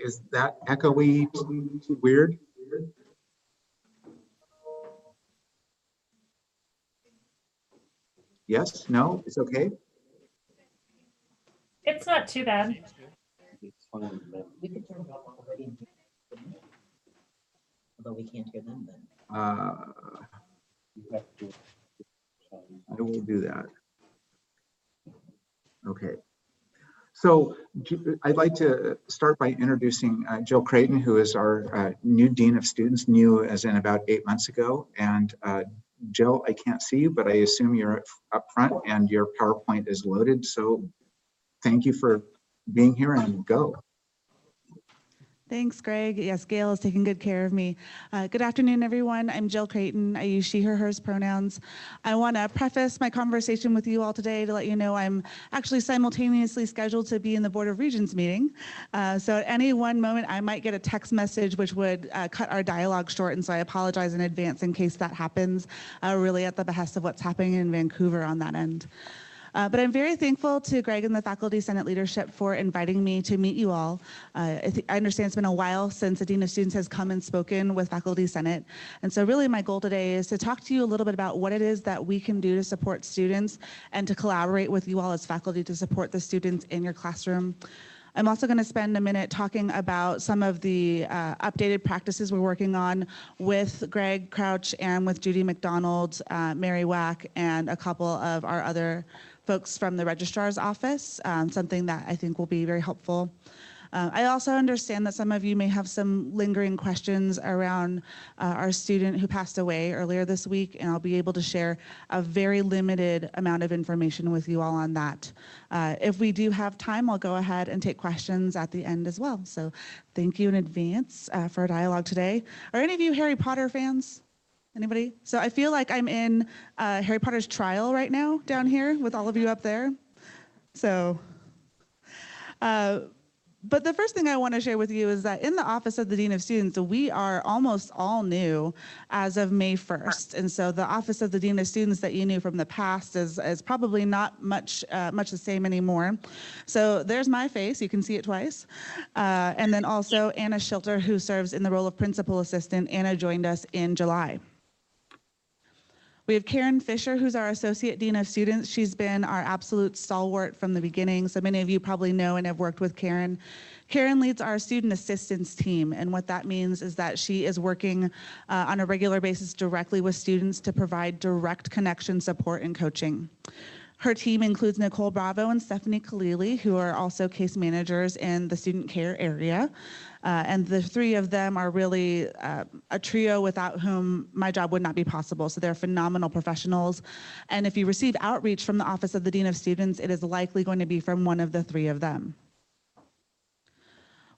Is that echoey weird? Yes, no, it's okay. It's not too bad. It's fine, but We could turn it off already and hear them. Although we can't hear them then. you have to. I will do that. Okay. So I'd like to start by introducing Jill Creighton, who is our new Dean of Students, new as in about 8 months ago. And Jill, I can't see you, but I assume you're up front and your PowerPoint is loaded. So thank you for being here, and go. Thanks, Greg. Yes, Gail is taking good care of me. Good afternoon, everyone. I'm Jill Creighton. I use she, her, hers pronouns. I want to preface my conversation with you all today to let you know I'm actually simultaneously scheduled to be in the Board of Regents meeting. So at any one moment, I might get a text message which would cut our dialogue short, and so I apologize in advance in case that happens, really at the behest of what's happening in Vancouver on that end. But I'm very thankful to Greg and the Faculty Senate leadership for inviting me to meet you all. I understand it's been a while since the Dean of Students has come and spoken with Faculty Senate. And so really my goal today is to talk to you a little bit about what it is that we can do to support students and to collaborate with you all as faculty to support the students in your classroom. I'm also going to spend a minute talking about some of the updated practices we're working on with Greg Crouch and with Judy McDonald, Mary Wack, and a couple of our other folks from the registrar's office, something that I think will be very helpful. I also understand that some of you may have some lingering questions around our student who passed away earlier this week, and I'll be able to share a very limited amount of information with you all on that. If we do have time, I'll go ahead and take questions at the end as well. So thank you in advance for our dialogue today. Are any of you Harry Potter fans? Anybody? So I feel like I'm in Harry Potter's trial right now down here with all of you up there. So, but the first thing I want to share with you is that in the Office of the Dean of Students, we are almost all new as of May 1st. And so the Office of the Dean of Students that you knew from the past is probably not much the same anymore. So there's my face, you can see it twice. And then also Anna Schilter, who serves in the role of Principal Assistant. Anna joined us in July. We have Karen Fisher, who's our Associate Dean of Students. She's been our absolute stalwart from the beginning. So many of you probably know and have worked with Karen. Karen leads our student assistance team. And what that means is that she is working on a regular basis directly with students to provide direct connection support and coaching. Her team includes Nicole Bravo and Stephanie Khalili, who are also case managers in the student care area. And the three of them are really a trio without whom my job would not be possible. So they're phenomenal professionals. And if you receive outreach from the Office of the Dean of Students, it is likely going to be from one of the three of them.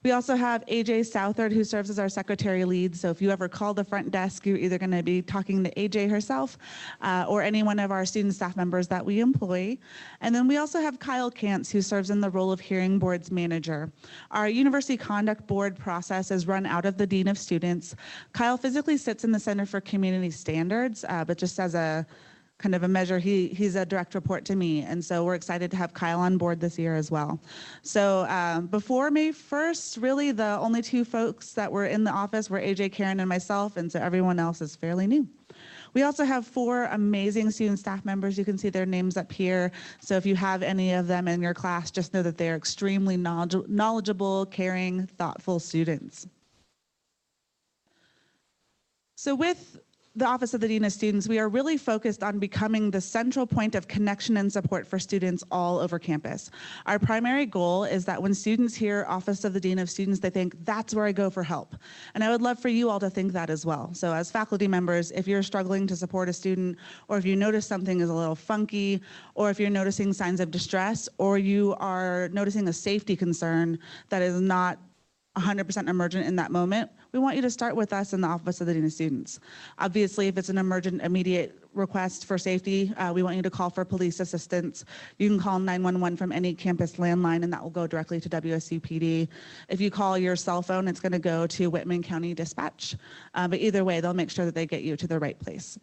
We also have AJ Southard, who serves as our secretary lead. So if you ever call the front desk, you're either going to be talking to AJ herself or any one of our student staff members that we employ. And then we also have Kyle Kantz, who serves in the role of hearing boards manager. Our University Conduct Board process is run out of the Dean of Students. Kyle physically sits in the Center for Community Standards, but just as a kind of a measure, he's a direct report to me. And so we're excited to have Kyle on board this year as well. So before May 1st, really the only two folks that were in the office were AJ, Karen, and myself. And so everyone else is fairly new. We also have 4 amazing student staff members. You can see their names up here. So if you have any of them in your class, just know that they're extremely knowledgeable, caring, thoughtful students. So with the Office of the Dean of Students, we are really focused on becoming the central point of connection and support for students all over campus. Our primary goal is that when students hear Office of the Dean of Students, they think, that's where I go for help. And I would love for you all to think that as well. So as faculty members, if you're struggling to support a student, or if you notice something is a little funky, or if you're noticing signs of distress, or you are noticing a safety concern that is not 100% emergent in that moment, we want you to start with us in the Office of the Dean of Students. Obviously, if it's an emergent, immediate request for safety, we want you to call for police assistance. You can call 911 from any campus landline, and that will go directly to WSUPD. If you call your cell phone, it's going to go to Whitman County Dispatch. But either way, they'll make sure that they get you to the right place.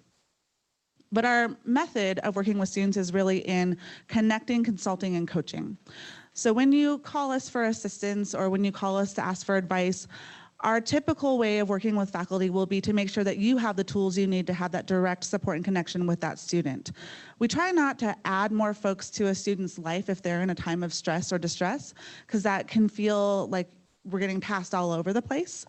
But our method of working with students is really in connecting, consulting, and coaching. So when you call us for assistance or when you call us to ask for advice, our typical way of working with faculty will be to make sure that you have the tools you need to have that direct support and connection with that student. We try not to add more folks to a student's life if they're in a time of stress or distress, because that can feel like we're getting passed all over the place.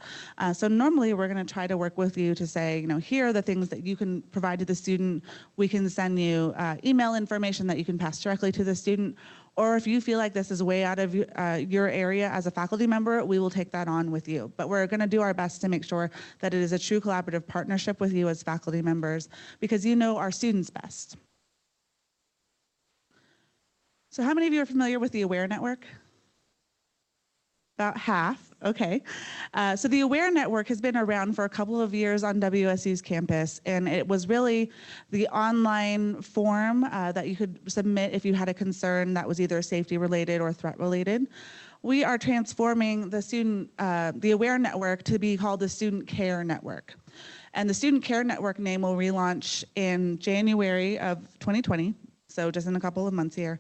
So normally we're going to try to work with you to say, you know, here are the things that you can provide to the student. We can send you email information that you can pass directly to the student. Or if you feel like this is way out of your area as a faculty member, we will take that on with you. But we're going to do our best to make sure that it is a true collaborative partnership with you as faculty members, because you know our students best. So how many of you are familiar with the AWARE network? About half, okay. So the AWARE network has been around for a couple of years on WSU's campus, and it was really the online form that you could submit if you had a concern that was either safety related or threat related. We are transforming the AWARE network to be called the Student Care Network. And the Student Care Network name will relaunch in January of 2020, so just in a couple of months here.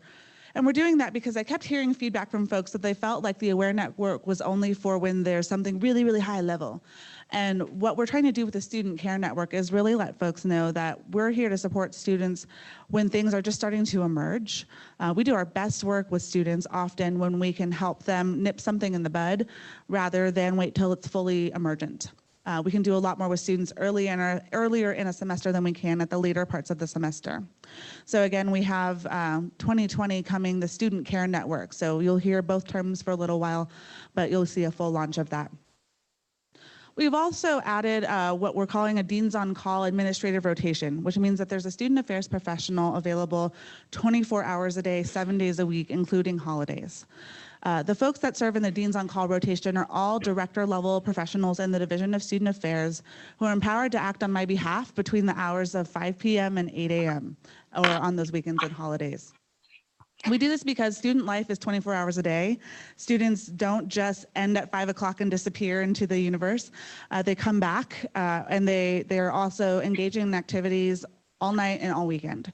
And we're doing that because I kept hearing feedback from folks that they felt like the AWARE network was only for when there's something really, really high level. And what we're trying to do with the Student Care Network is really let folks know that we're here to support students when things are just starting to emerge. We do our best work with students often when we can help them nip something in the bud rather than wait till it's fully emergent. We can do a lot more with students earlier in a semester than we can at the later parts of the semester. So again, we have 2020 coming, the Student Care Network. So you'll hear both terms for a little while, but you'll see a full launch of that. We've also added what we're calling a Deans on Call administrative rotation, which means that there's a student affairs professional available 24 hours a day, 7 days a week, including holidays. The folks that serve in the Deans on Call rotation are all director level professionals in the Division of Student Affairs who are empowered to act on my behalf between the hours of 5 p.m. and 8 a.m. or on those weekends and holidays. We do this because student life is 24 hours a day. Students don't just end at 5 o'clock and disappear into the universe. They come back and they are also engaging in activities all night and all weekend.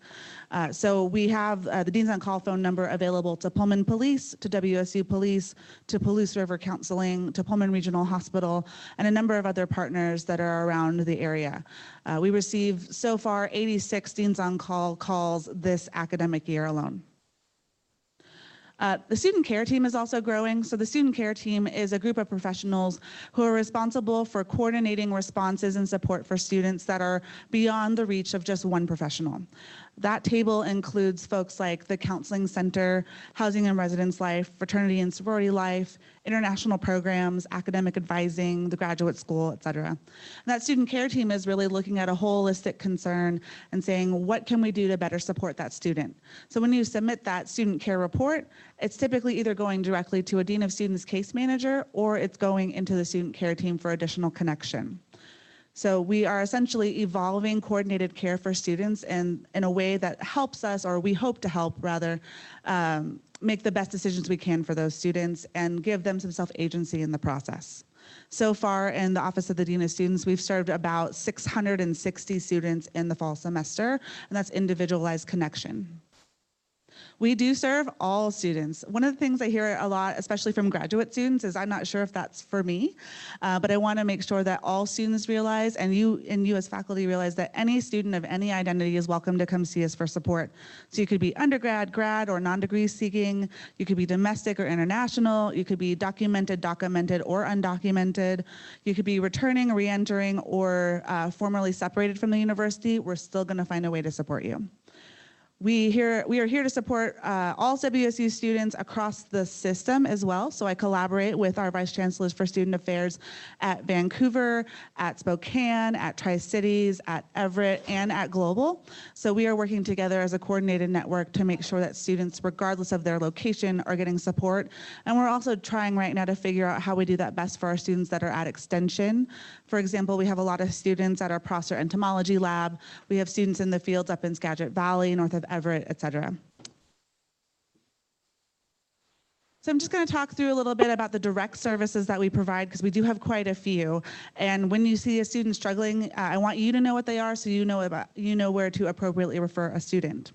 So we have the Deans on Call phone number available to Pullman Police, to WSU Police, to Palouse River Counseling, to Pullman Regional Hospital, and a number of other partners that are around the area. We received so far 86 Deans on Call calls this academic year alone. The student care team is also growing. So the student care team is a group of professionals who are responsible for coordinating responses and support for students that are beyond the reach of just one professional. That table includes folks like the Counseling Center, Housing and Residence Life, Fraternity and Sorority Life, international programs, academic advising, the graduate school, et cetera. And that student care team is really looking at a holistic concern and saying, what can we do to better support that student? So when you submit that student care report, it's typically either going directly to a Dean of Students case manager or it's going into the student care team for additional connection. So we are essentially evolving coordinated care for students in a way that helps us, or we hope to help rather, make the best decisions we can for those students and give them some self-agency in the process. So far in the Office of the Dean of Students, we've served about 660 students in the fall semester, and that's individualized connection. We do serve all students. One of the things I hear a lot, especially from graduate students, is I'm not sure if that's for me, but I want to make sure that all students realize, and you as faculty realize, that any student of any identity is welcome to come see us for support. So you could be undergrad, grad, or non-degree seeking. You could be domestic or international. You could be documented, or undocumented. You could be returning, re-entering, or formerly separated from the university. We're still going to find a way to support you. We are here to support all WSU students across the system as well. So I collaborate with our Vice Chancellors for Student Affairs at Vancouver, at Spokane, at Tri-Cities, at Everett, and at Global. So we are working together as a coordinated network to make sure that students, regardless of their location, are getting support. And we're also trying right now to figure out how we do that best for our students that are at Extension. For example, we have a lot of students at our Prosser Entomology Lab. We have students in the fields up in Skagit Valley, north of Everett, et cetera. So I'm just going to talk through a little bit about the direct services that we provide, because we do have quite a few. And when you see a student struggling, I want you to know what they are so you know where to appropriately refer a student.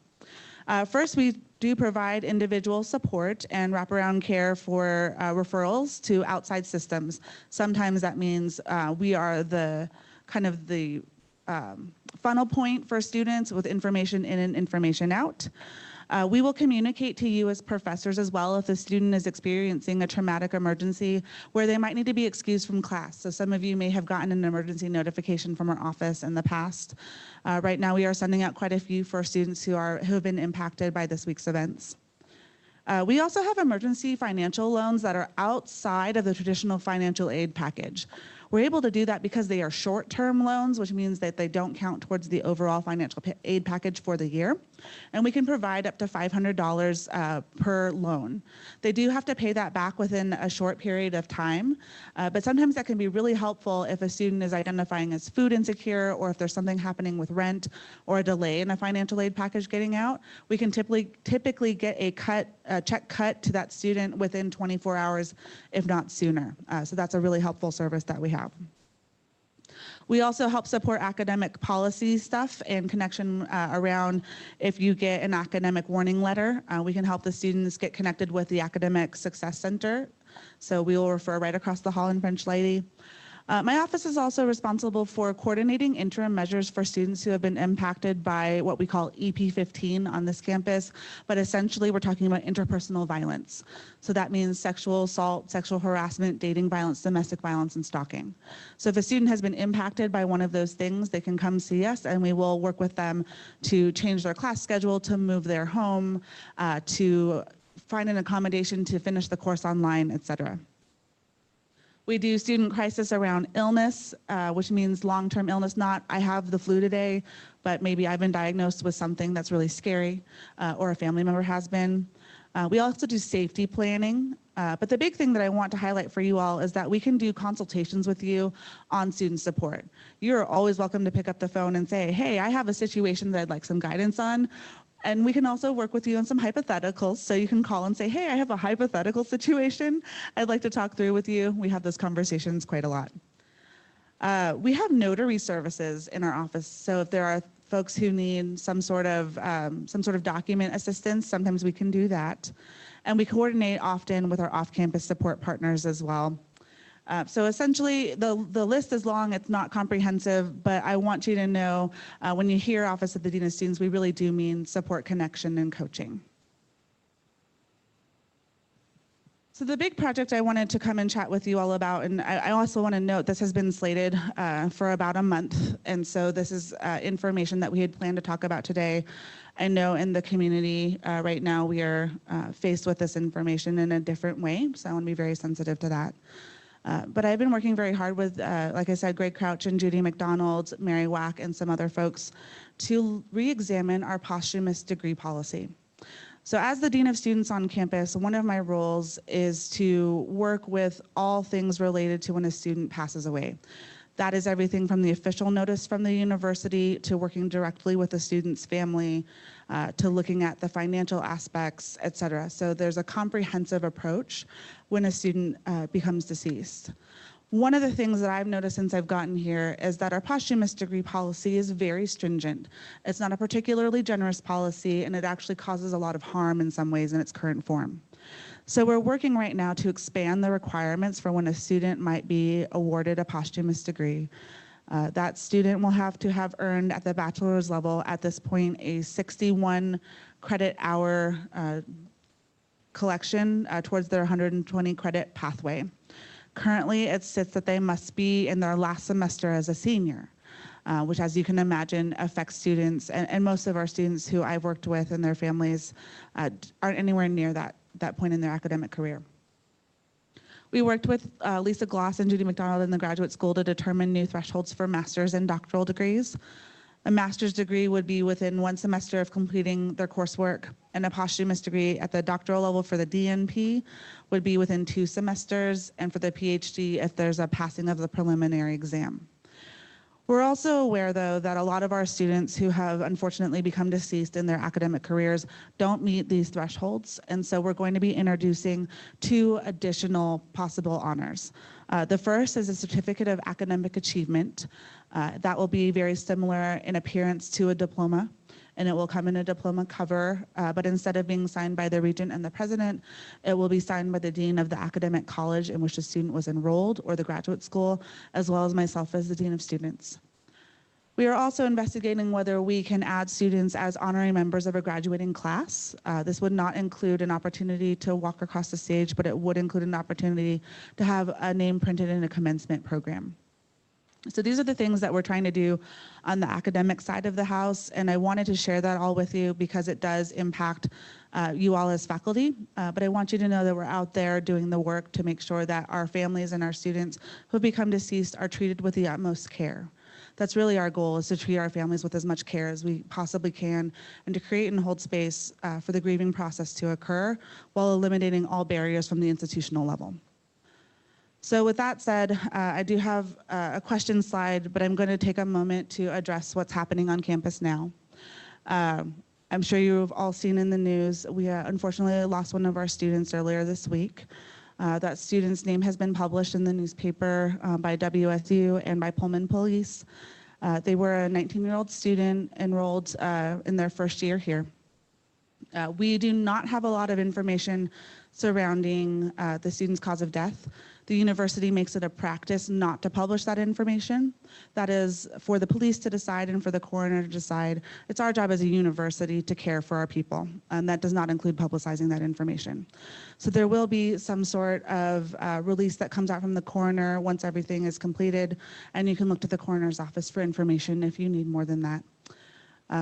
First, we do provide individual support and wraparound care for referrals to outside systems. Sometimes that means we are the kind of the funnel point for students with information in and information out. We will communicate to you as professors as well if the student is experiencing a traumatic emergency where they might need to be excused from class. So some of you may have gotten an emergency notification from our office in the past. Right now we are sending out quite a few for students who have been impacted by this week's events. We also have emergency financial loans that are outside of the traditional financial aid package. We're able to do that because they are short-term loans, which means that they don't count towards the overall financial aid package for the year. And we can provide up to $500 per loan. They do have to pay that back within a short period of time, but sometimes that can be really helpful if a student is identifying as food insecure or if there's something happening with rent or a delay in a financial aid package getting out. We can typically get a check cut to that student within 24 hours, if not sooner. So that's a really helpful service that we have. We also help support academic policy stuff and connection around if you get an academic warning letter. We can help the students get connected with the Academic Success Center. So we will refer right across the hall in French Lady. My office is also responsible for coordinating interim measures for students who have been impacted by what we call EP15 on this campus, but essentially we're talking about interpersonal violence. So that means sexual assault, sexual harassment, dating violence, domestic violence, and stalking. So if a student has been impacted by one of those things, they can come see us and we will work with them to change their class schedule, to move their home, to find an accommodation to finish the course online, etc. We do student crisis around illness, which means long-term illness, not I have the flu today, but maybe I've been diagnosed with something that's really scary, or a family member has been. We also do safety planning, but the big thing that I want to highlight for you all is that we can do consultations with you on student support. You're always welcome to pick up the phone and say, hey, I have a situation that I'd like some guidance on. And we can also work with you on some hypotheticals. So you can call and say, hey, I have a hypothetical situation I'd like to talk through with you. We have those conversations quite a lot. We have notary services in our office. So if there are folks who need some sort of document assistance, sometimes we can do that. And we coordinate often with our off-campus support partners as well. So essentially, the list is long, it's not comprehensive, but I want you to know when you hear Office of the Dean of Students, we really do mean support, connection, and coaching. So the big project I wanted to come and chat with you all about, and I also want to note this has been slated for about a month, and so this is information that we had planned to talk about today. I know in the community right now we are faced with this information in a different way, so I want to be very sensitive to that. But I've been working very hard with, like I said, Greg Crouch and Judy McDonald, Mary Wack, and some other folks to re-examine our posthumous degree policy. So as the Dean of Students on campus, one of my roles is to work with all things related to when a student passes away. That is everything from the official notice from the university to working directly with the student's family, to looking at the financial aspects, et cetera. So there's a comprehensive approach when a student becomes deceased. One of the things that I've noticed since I've gotten here is that our posthumous degree policy is very stringent. It's not a particularly generous policy, and it actually causes a lot of harm in some ways in its current form. So we're working right now to expand the requirements for when a student might be awarded a posthumous degree. That student will have to have earned at the bachelor's level at this point a 61 credit hour collection towards their 120 credit pathway. Currently, it sits that they must be in their last semester as a senior, which, as you can imagine, affects students, and most of our students who I've worked with and their families aren't anywhere near that point in their academic career. We worked with Lisa Gloss and Judy McDonald in the graduate school to determine new thresholds for master's and doctoral degrees. A master's degree would be within 1 semester of completing their coursework, and a posthumous degree at the doctoral level for the DNP would be within 2 semesters, and for the PhD if there's a passing of the preliminary exam. We're also aware, though, that a lot of our students who have unfortunately become deceased in their academic careers don't meet these thresholds, and so we're going to be introducing 2 additional possible honors. The first is a certificate of academic achievement. That will be very similar in appearance to a diploma. and it will come in a diploma cover, but instead of being signed by the regent and the president, it will be signed by the dean of the academic college in which the student was enrolled or the graduate school, as well as myself as the dean of students. We are also investigating whether we can add students as honorary members of a graduating class. This would not include an opportunity to walk across the stage, but it would include an opportunity to have a name printed in a commencement program. So these are the things that we're trying to do on the academic side of the house, and I wanted to share that all with you because it does impact you all as faculty, but I want you to know that we're out there doing the work to make sure that our families and our students who become deceased are treated with the utmost care. That's really our goal, is to treat our families with as much care as we possibly can and to create and hold space for the grieving process to occur while eliminating all barriers from the institutional level. So with that said, I do have a question slide, but I'm going to take a moment to address what's happening on campus now. I'm sure you've all seen in the news, we unfortunately lost one of our students earlier this week. That student's name has been published in the newspaper by WSU and by Pullman Police. They were a 19-year-old student enrolled in their first year here. We do not have a lot of information surrounding the student's cause of death. The university makes it a practice not to publish that information. That is for the police to decide and for the coroner to decide. It's our job as a university to care for our people, and that does not include publicizing that information. So there will be some sort of release that comes out from the coroner once everything is completed, and you can look to the coroner's office for information if you need more than that.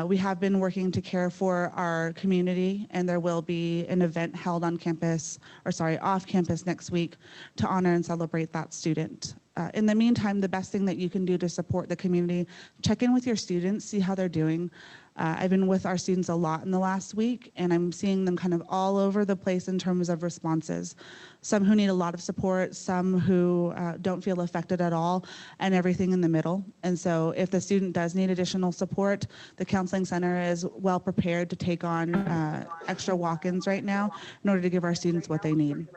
We have been working to care for our community, and there will be an event held on campus, or sorry, off campus next week to honor and celebrate that student. In the meantime, the best thing that you can do to support the community, check in with your students, see how they're doing. I've been with our students a lot in the last week, and I'm seeing them kind of all over the place in terms of responses. Some who need a lot of support, some who don't feel affected at all, and everything in the middle. And so if the student does need additional support, the Counseling Center is well prepared to take on extra walk-ins right now in order to give our students what they need.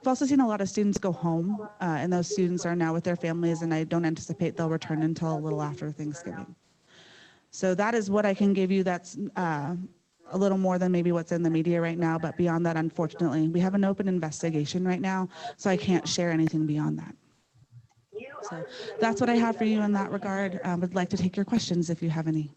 I've also seen a lot of students go home, and those students are now with their families, and I don't anticipate they'll return until a little after Thanksgiving. So that is what I can give you. That's a little more than maybe what's in the media right now, but beyond that, unfortunately, we have an open investigation right now, so I can't share anything beyond that. So that's what I have for you in that regard. Would like to take your questions if you have any.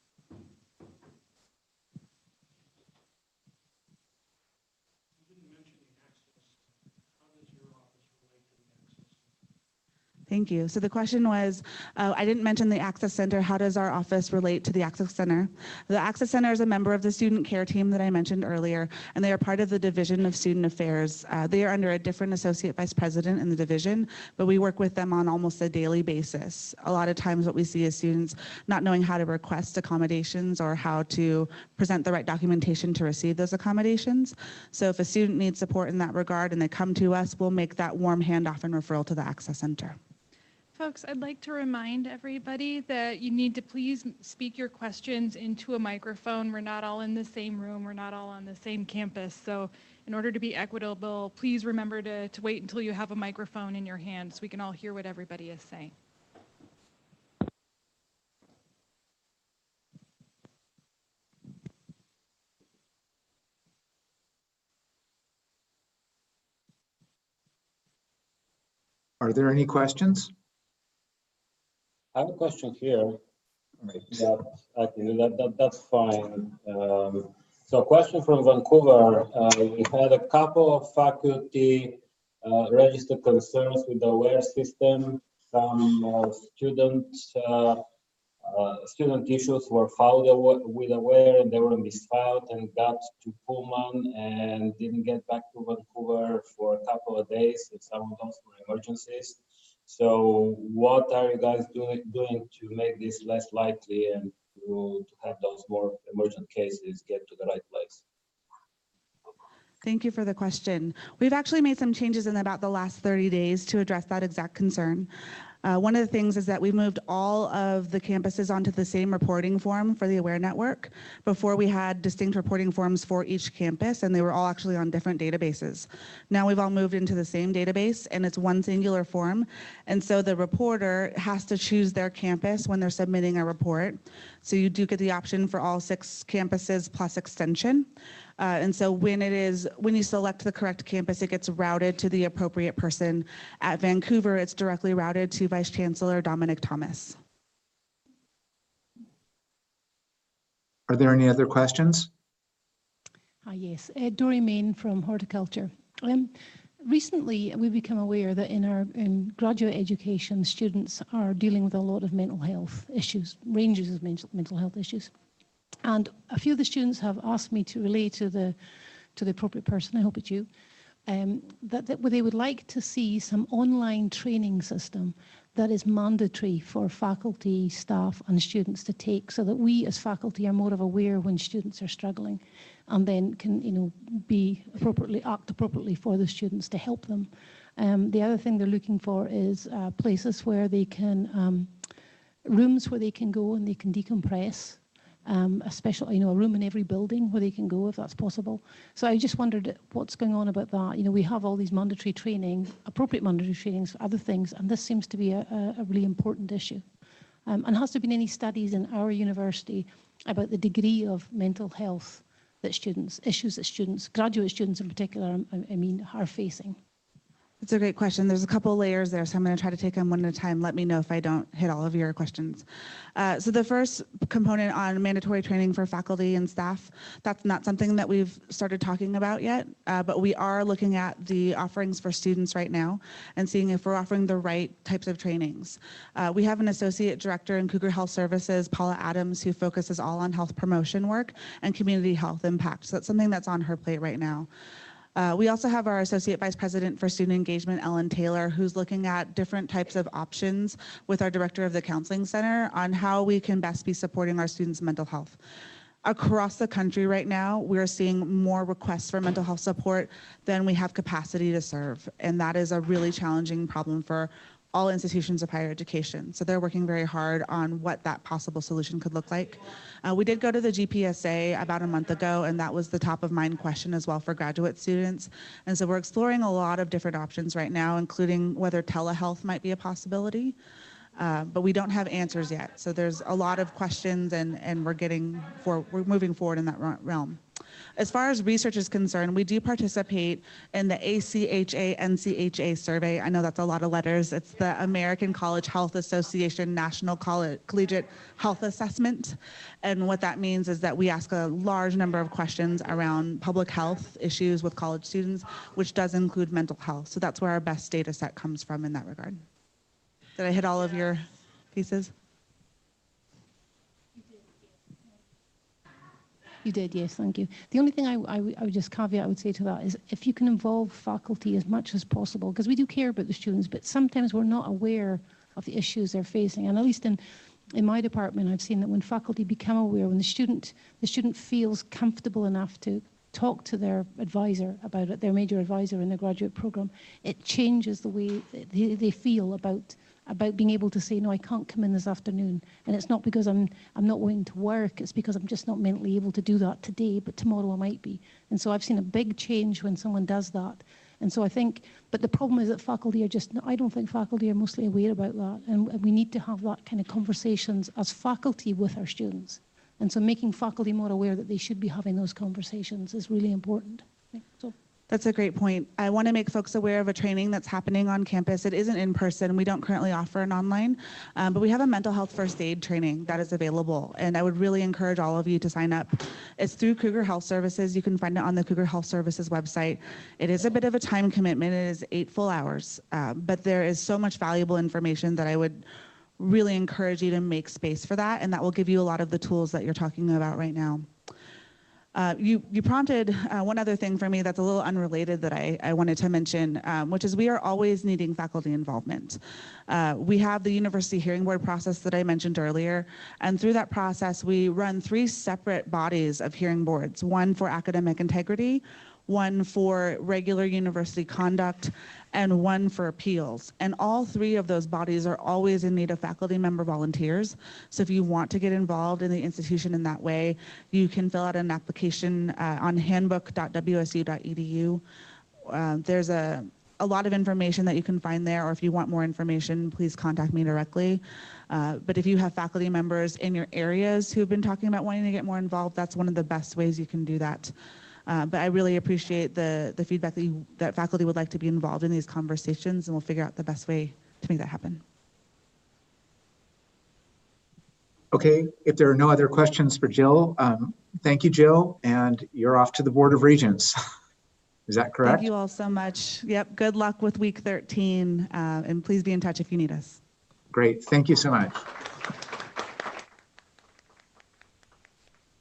Thank you. So the question was, I didn't mention the Access Center. How does our office relate to the Access Center? The Access Center is a member of the student care team that I mentioned earlier, and they are part of the Division of Student Affairs. They are under a different associate vice president in the division, but we work with them on almost a daily basis. A lot of times what we see is students not knowing how to request accommodations or how to present the right documentation to receive those accommodations. So if a student needs support in that regard and they come to us, we'll make that warm handoff and referral to the Access Center. Folks, I'd like to remind everybody that you need to please speak your questions into a microphone. We're not all in the same room. We're not all on the same campus. So in order to be equitable, please remember to wait until you have a microphone in your hand so we can all hear what everybody is saying. Are there any questions? I have a question here. That's fine. So a question from Vancouver. We had a couple of faculty registered concerns with the AWARE system. Some student issues were filed with AWARE, and they were misfiled and got to Pullman and didn't get back to Vancouver for a couple of days, and some of those were emergencies. So what are you guys doing to make this less likely and to have those more emergent cases get to the right place? Thank you for the question. We've actually made some changes in about the last 30 days to address that exact concern. One of the things is that we moved all of the campuses onto the same reporting form for the AWARE network. Before we had distinct reporting forms for each campus, and they were all actually on different databases. Now we've all moved into the same database, and it's one singular form. And so the reporter has to choose their campus when they're submitting a report. So you do get the option for all 6 campuses plus extension. And so when you select the correct campus, it gets routed to the appropriate person. At Vancouver, it's directly routed to Vice Chancellor Dominic Thomas. Are there any other questions? Yes, Dory Main from Horticulture. Recently, we've become aware that in graduate education, students are dealing with a lot of mental health issues, ranges of mental health issues. And a few of the students have asked me to relay to the appropriate person, I hope it's you, that they would like to see some online training system that is mandatory for faculty, staff and students to take, so that we as faculty are more aware when students are struggling, and then can act appropriately for the students to help them. The other thing they're looking for is places where they can, rooms where they can go and they can decompress. Especially, a room in every building where they can go, if that's possible. So I just wondered what's going on about that. We have all these mandatory training, appropriate mandatory trainings for other things, and this seems to be a really important issue. And has there been any studies in our university about the degree of mental health that issues that students, graduate students in particular, are facing? It's a great question. There's a couple layers there, so I'm going to try to take them one at a time. Let me know if I don't hit all of your questions. So the first component on mandatory training for faculty and staff, that's not something that we've started talking about yet, but we are looking at the offerings for students right now and seeing if we're offering the right types of trainings. We have an associate director in Cougar Health Services, Paula Adams, who focuses all on health promotion work and community health impact. So that's something that's on her plate right now. We also have our Associate Vice President for Student Engagement, Ellen Taylor, who's looking at different types of options with our Director of the Counseling Center on how we can best be supporting our students' mental health. Across the country right now, we're seeing more requests for mental health support than we have capacity to serve, and that is a really challenging problem for all institutions of higher education. So they're working very hard on what that possible solution could look like. We did go to the GPSA about a month ago, and that was the top of mind question as well for graduate students. And so we're exploring a lot of different options right now, including whether telehealth might be a possibility, but we don't have answers yet. So there's a lot of questions, and we're moving forward in that realm. As far as research is concerned, we do participate in the ACHA-NCHA survey. I know that's a lot of letters. It's the American College Health Association National Collegiate Health Assessment. And what that means is that we ask a large number of questions around public health issues with college students, which does include mental health. So that's where our best data set comes from in that regard. Did I hit all of your pieces? You did, yes, thank you. The only thing I would just caveat I would say to that is if you can involve faculty as much as possible, because we do care about the students, but sometimes we're not aware of the issues they're facing. And at least in my department, I've seen that when faculty become aware, when the student feels comfortable enough to talk to their advisor about it, their major advisor in the graduate program, it changes the way they feel about being able to say, no, I can't come in this afternoon. And it's not because I'm not wanting to work, it's because I'm just not mentally able to do that today, but tomorrow I might be. And so I've seen a big change when someone does that. And so I think, but the problem is that faculty I don't think faculty are mostly aware about that. And we need to have that kind of conversations as faculty with our students. And so making faculty more aware that they should be having those conversations is really important. So. That's a great point. I want to make folks aware of a training that's happening on campus. It isn't in person. We don't currently offer an online, but we have a mental health first aid training that is available. And I would really encourage all of you to sign up. It's through Cougar Health Services. You can find it on the Cougar Health Services website. It is a bit of a time commitment. It is 8 full hours, but there is so much valuable information that I would really encourage you to make space for that. And that will give you a lot of the tools that you're talking about right now. You prompted one other thing for me that's a little unrelated that I wanted to mention, which is we are always needing faculty involvement. We have the University Hearing Board process that I mentioned earlier, and through that process we run 3 separate bodies of hearing boards, one for academic integrity, one for regular university conduct, and one for appeals. And all three of those bodies are always in need of faculty member volunteers. So if you want to get involved in the institution in that way, you can fill out an application on handbook.wsu.edu. There's a lot of information that you can find there, or if you want more information, please contact me directly. But if you have faculty members in your areas who've been talking about wanting to get more involved, that's one of the best ways you can do that. But I really appreciate the feedback that faculty would like to be involved in these conversations, and we'll figure out the best way to make that happen. Okay, if there are no other questions for Jill, thank you, Jill, and you're off to the Board of Regents. Is that correct? Thank you all so much. Yep, good luck with week 13, and please be in touch if you need us. Great, thank you so much.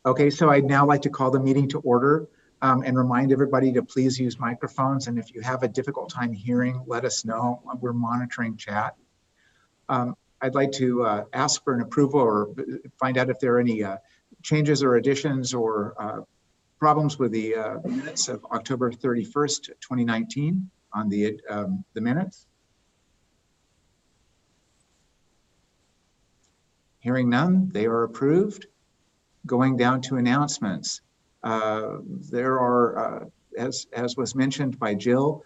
Okay, so I'd now like to call the meeting to order and remind everybody to please use microphones. And if you have a difficult time hearing, let us know. We're monitoring chat. I'd like to ask for an approval or find out if there are any changes or additions or problems with the minutes of October 31st, 2019 on the minutes. Hearing none, they are approved. Going down to announcements. There are, as was mentioned by Jill,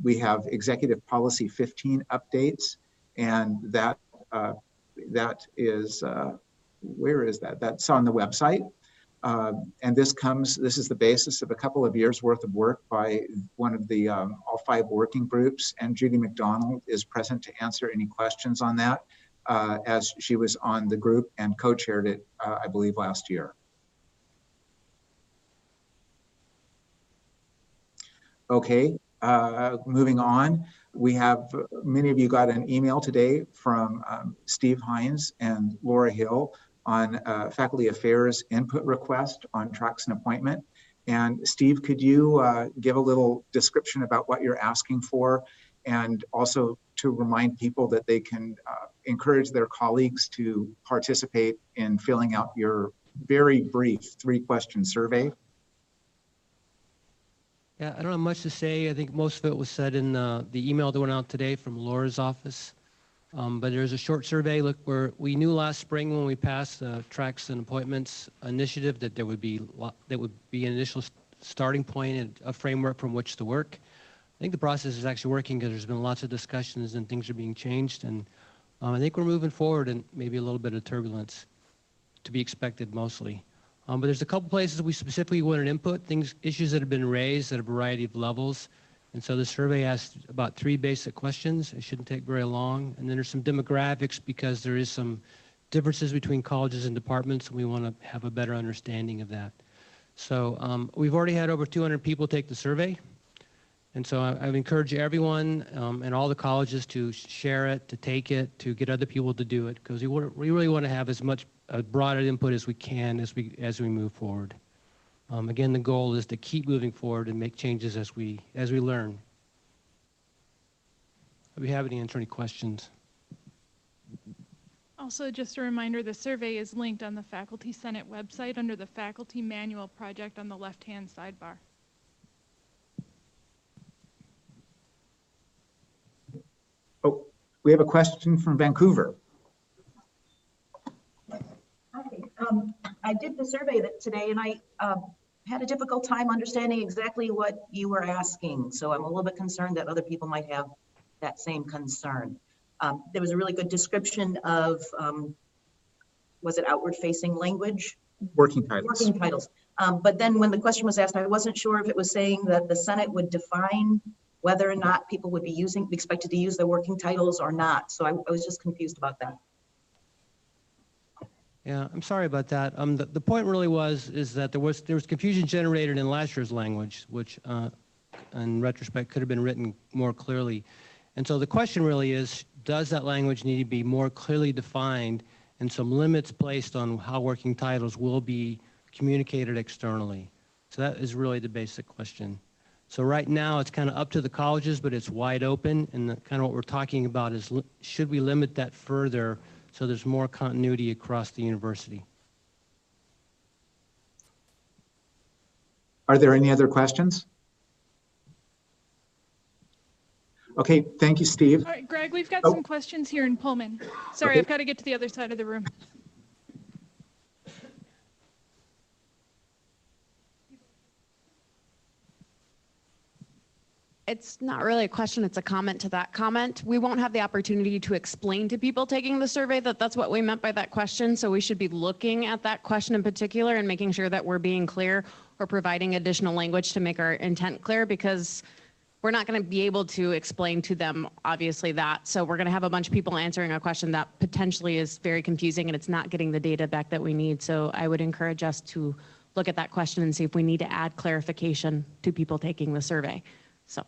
we have Executive Policy 15 updates, and that is, where is that? That's on the website. And this is the basis of a couple of years worth of work by one of the all 5 working groups, and Judy McDonald is present to answer any questions on that, as she was on the group and co-chaired it, I believe, last year. Okay, moving on. We have, many of you got an email today from Steve Hines and Laura Hill on faculty affairs input request on tracks and appointment. And Steve, could you give a little description about what you're asking for, and also to remind people that they can encourage their colleagues to participate in filling out your very brief 3-question survey? Yeah, I don't have much to say. I think most of it was said in the email that went out today from Laura's office. But there's a short survey. Look, we knew last spring when we passed the tracks and appointments initiative that there would be an initial starting point and a framework from which to work. I think the process is actually working because there's been lots of discussions and things are being changed, and I think we're moving forward, and maybe a little bit of turbulence to be expected mostly. But there's a couple places we specifically wanted input, issues that have been raised at a variety of levels. And so the survey asked about 3 basic questions. It shouldn't take very long. And then there's some demographics because there is some differences between colleges and departments, and we want to have a better understanding of that. So we've already had over 200 people take the survey. And so I would encourage everyone and all the colleges to share it, to take it, to get other people to do it, because we really want to have as much broad input as we can as we move forward. Again, the goal is to keep moving forward and make changes as we learn. I'd be happy to answer any questions. Also, just a reminder, the survey is linked on the Faculty Senate website under the Faculty Manual Project on the left-hand sidebar. Oh, we have a question from Vancouver. Hi, I did the survey today, and I had a difficult time understanding exactly what you were asking. So I'm a little bit concerned that other people might have that same concern. There was a really good description of, was it outward-facing language? Working titles. Working titles. But then when the question was asked, I wasn't sure if it was saying that the Senate would define whether or not people would be expected to use their working titles or not. So I was just confused about that. Yeah, I'm sorry about that. The point really is that there was confusion generated in last year's language, which in retrospect could have been written more clearly. And so the question really is, does that language need to be more clearly defined and some limits placed on how working titles will be communicated externally? So that is really the basic question. So right now it's kind of up to the colleges, but it's wide open, and kind of what we're talking about is, should we limit that further so there's more continuity across the university? Are there any other questions? Okay, thank you, Steve. All right, Greg, we've got Oh. some questions here in Pullman. Sorry, Okay. I've got to get to the other side of the room. It's not really a question, it's a comment to that comment. We won't have the opportunity to explain to people taking the survey that that's what we meant by that question. So we should be looking at that question in particular and making sure that we're being clear or providing additional language to make our intent clear, because we're not going to be able to explain to them, obviously, that. So we're going to have a bunch of people answering a question that potentially is very confusing and it's not getting the data back that we need. So I would encourage us to look at that question and see if we need to add clarification to people taking the survey. So.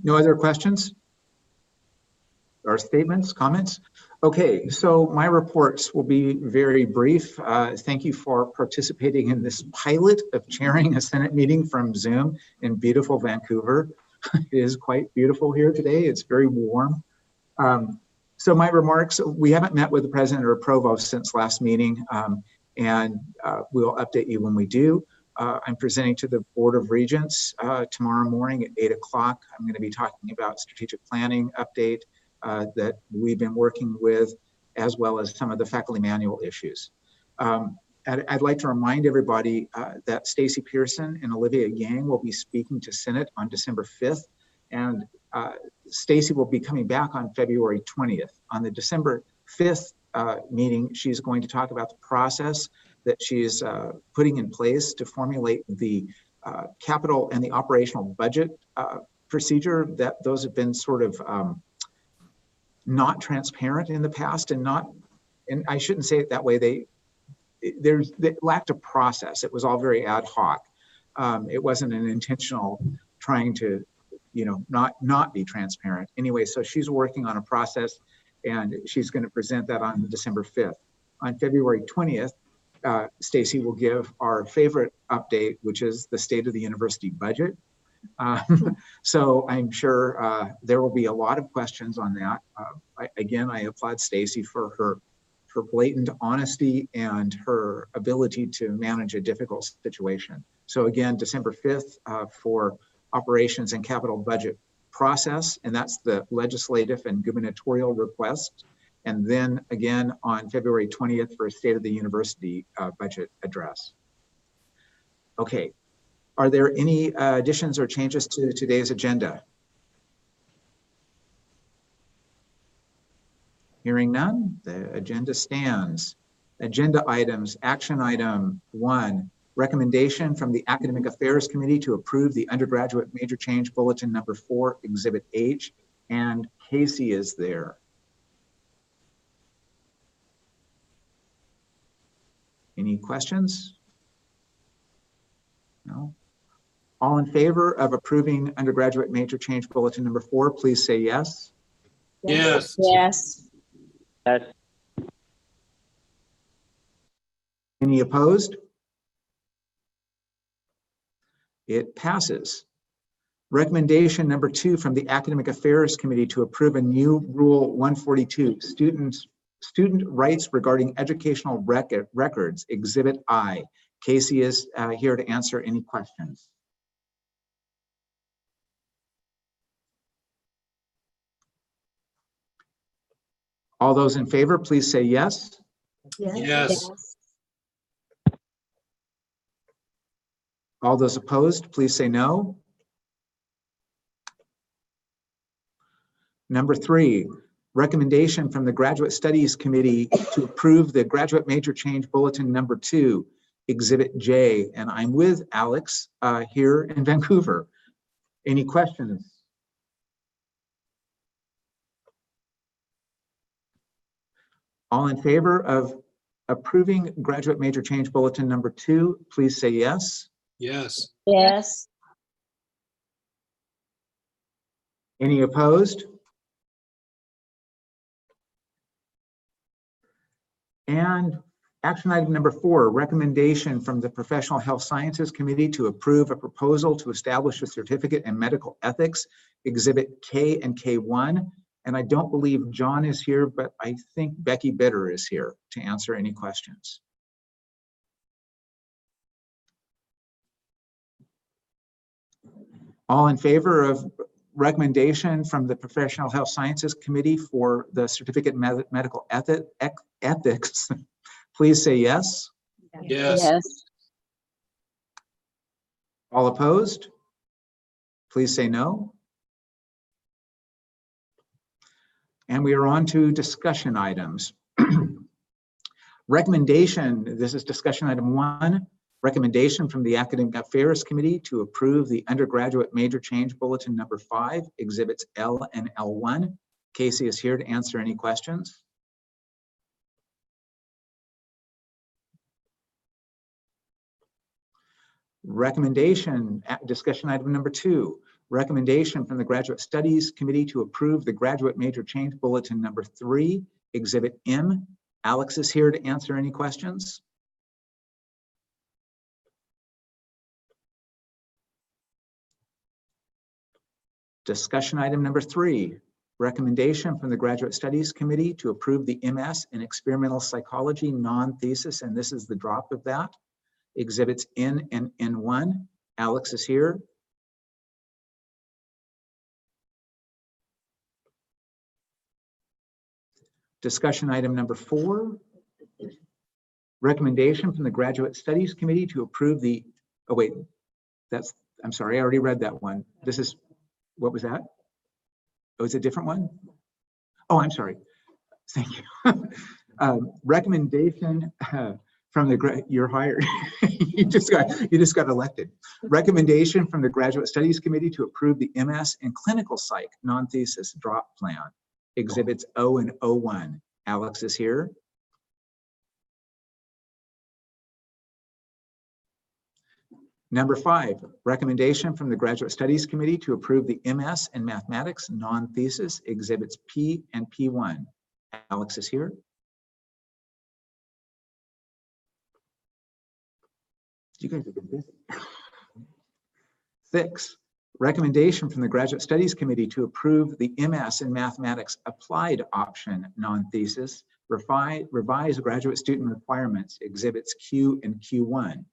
No other questions? Or statements, comments? Okay, so my reports will be very brief. Thank you for participating in this pilot of chairing a Senate meeting from Zoom in beautiful Vancouver. It is quite beautiful here today. It's very warm. So my remarks, we haven't met with the president or provost since last meeting, and we'll update you when we do. I'm presenting to the Board of Regents tomorrow morning at 8 o'clock. I'm going to be talking about strategic planning update that we've been working with, as well as some of the faculty manual issues. I'd like to remind everybody that Stacy Pearson and Olivia Yang will be speaking to Senate on December 5th, and Stacy will be coming back on February 20th. On the December 5th meeting, she's going to talk about the process that she's putting in place to formulate the capital and the operational budget procedure. That those have been sort of not transparent in the past, and I shouldn't say it that way. They lacked a process. It was all very ad hoc. It wasn't an intentional trying to, not be transparent. Anyway, so she's working on a process, and she's going to present that on December 5th. On February 20th, Stacy will give our favorite update, which is the state of the university budget. So I'm sure there will be a lot of questions on that. I applaud Stacy for her blatant honesty and her ability to manage a difficult situation. So again, December 5th for operations and capital budget process, and that's the legislative and gubernatorial request. And then again on February 20th for a State of the University budget address. Okay, are there any additions or changes to today's agenda? Hearing none, the agenda stands. Agenda items, action item 1, recommendation from the Academic Affairs Committee to approve the undergraduate major change bulletin number 4, Exhibit H, and Casey is there. Any questions? No? All in favor of approving undergraduate major change bulletin number 4, please say yes. Yes. Yes. Yes. Any opposed? It passes. Recommendation number 2 from the Academic Affairs Committee to approve a new Rule 142, Student Rights Regarding Educational Records, Exhibit I. Casey is here to answer any questions. All those in favor, please say yes. Yes. All those opposed, please say no. Number 3, recommendation from the Graduate Studies Committee to approve the Graduate Major Change Bulletin number 2, Exhibit J. And I'm with Alex here in Vancouver. Any questions? All in favor of approving Graduate Major Change Bulletin number 2, please say yes. Yes. Yes. Any opposed? And action item number 4, recommendation from the Professional Health Sciences Committee to approve a proposal to establish a certificate in medical ethics, Exhibit K and K1. And I don't believe John is here, but I think Becky Bitter is here to answer any questions. All in favor of recommendation from the Professional Health Sciences Committee for the Certificate in Medical Ethics, please say yes. Yes. All opposed? Please say no. And we are on to discussion items. Recommendation, this is discussion item 1, recommendation from the Academic Affairs Committee to approve the undergraduate major change bulletin number 5, exhibits L and L1. Casey is here to answer any questions. Recommendation, discussion item number 2, recommendation from the Graduate Studies Committee to approve the graduate major change bulletin number 3, exhibit M. Alex is here to answer any questions. Discussion item number 3, recommendation from the Graduate Studies Committee to approve the MS in Experimental Psychology non-thesis, and this is the drop of that. Exhibits N and N1. Alex is here. Discussion item number 4, recommendation from the Graduate Studies Committee to approve the, oh wait, I'm sorry, I already read that one. This is, what was that? Oh, it's a different one? Oh, I'm sorry. Thank you. Recommendation from the, you're hired. you just got elected. Recommendation from the Graduate Studies Committee to approve the MS in Clinical Psych non-thesis drop plan. Exhibits O and O1. Alex is here. Number 5, recommendation from the Graduate Studies Committee to approve the MS in Mathematics non-thesis, exhibits P and P1. Alex is here. You guys have been busy. 6, recommendation from the Graduate Studies Committee to approve the MS in Mathematics Applied option non-thesis, revise graduate student requirements, exhibits Q and Q1.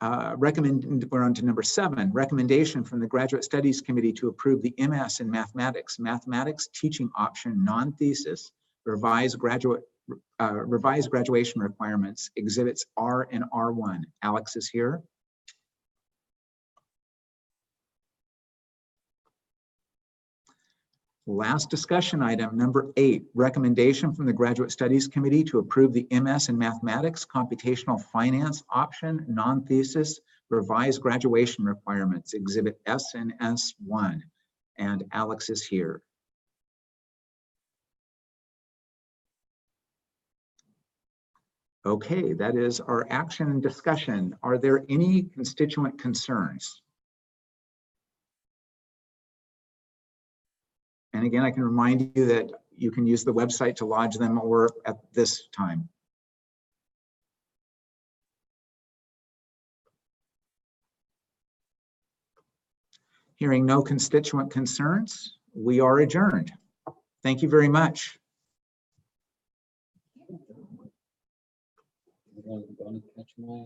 We're on to number 7, recommendation from the Graduate Studies Committee to approve the MS in Mathematics teaching option non-thesis, revise graduation requirements, exhibits R and R1. Alex is here. Last discussion item, number 8, recommendation from the Graduate Studies Committee to approve the MS in Mathematics Computational Finance option non-thesis, revise graduation requirements, exhibit S and S1. And Alex is here. Okay, that is our action and discussion. Are there any constituent concerns? And again, I can remind you that you can use the website to lodge them or at this time. Hearing no constituent concerns, we are adjourned. Thank you very much. Gonna catch my